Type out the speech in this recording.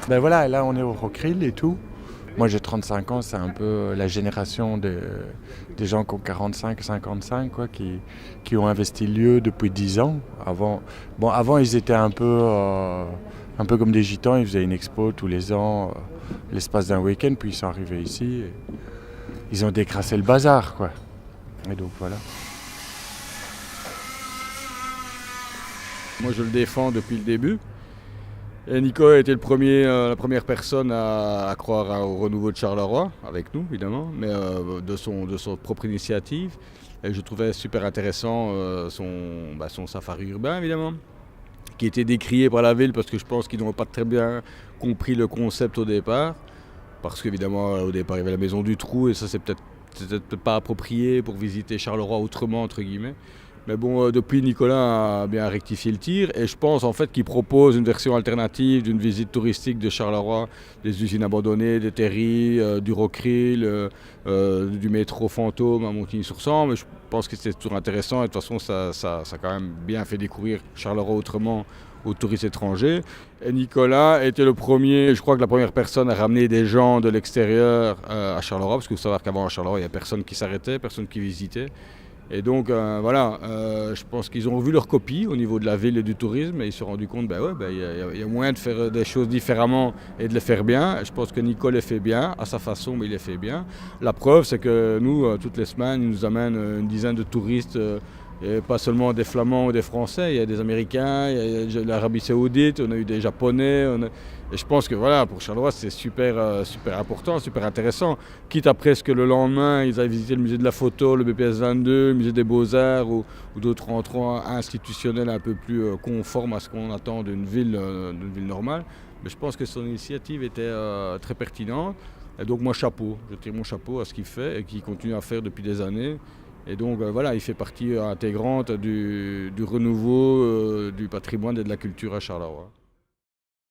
Ben voilà, là on est au Rockrill et tout. Moi j'ai 35 ans, c'est un peu la génération des gens qui ont 45, 55, quoi, qui ont investi le lieu depuis 10 ans. Avant ils étaient un peu comme des gitans, ils faisaient une expo tous les ans, l'espace d'un week-end, puis ils sont arrivés ici. Et ils ont décrassé le bazar, quoi. Et donc voilà. Moi, je le défends depuis le début. Et Nico a été la première personne à croire au renouveau de Charleroi, avec nous évidemment, mais de son propre initiative. Et je trouvais super intéressant son safari urbain évidemment, qui était décrié par la ville parce que je pense qu'ils n'ont pas très bien compris le concept au départ. Parce qu'évidemment, au départ, il y avait la maison du trou et ça, c'est peut-être pas approprié pour visiter Charleroi autrement, entre guillemets. Mais bon, depuis, Nicolas a bien rectifié le tir et je pense en fait qu'il propose une version alternative d'une visite touristique de Charleroi, des usines abandonnées, des terris, du Rockrill, du métro fantôme à Montigny-sur-Sambre. Mais je pense que c'est toujours intéressant et de toute façon, ça a quand même bien fait découvrir Charleroi autrement aux touristes étrangers. Et Nicolas était le premier, je crois que la première personne à ramener des gens de l'extérieur à Charleroi, parce qu'il faut savoir qu'avant à Charleroi, il n'y a personne qui s'arrêtait, personne qui visitait. Et donc je pense qu'ils ont revu leur copie au niveau de la ville et du tourisme et ils se sont rendus compte il y a moyen de faire des choses différemment et de les faire bien. Et je pense que Nico les fait bien, à sa façon, mais il les fait bien. La preuve, c'est que nous, toutes les semaines, il nous amène une dizaine de touristes. Et pas seulement des Flamands ou des Français, il y a des Américains, il y a l'Arabie Saoudite, on a eu des Japonais. Et je pense que voilà, pour Charleroi, c'est super important, super intéressant. Quitte à presque le lendemain, ils avaient visité le musée de la photo, le BPS 22, le musée des Beaux-Arts ou d'autres endroits institutionnels un peu plus conformes à ce qu'on attend d'une ville normale. Mais je pense que son initiative était très pertinente. Et donc moi, chapeau, je tire mon chapeau à ce qu'il fait et qu'il continue à faire depuis des années. Et donc il fait partie intégrante du renouveau du patrimoine et de la culture à Charleroi.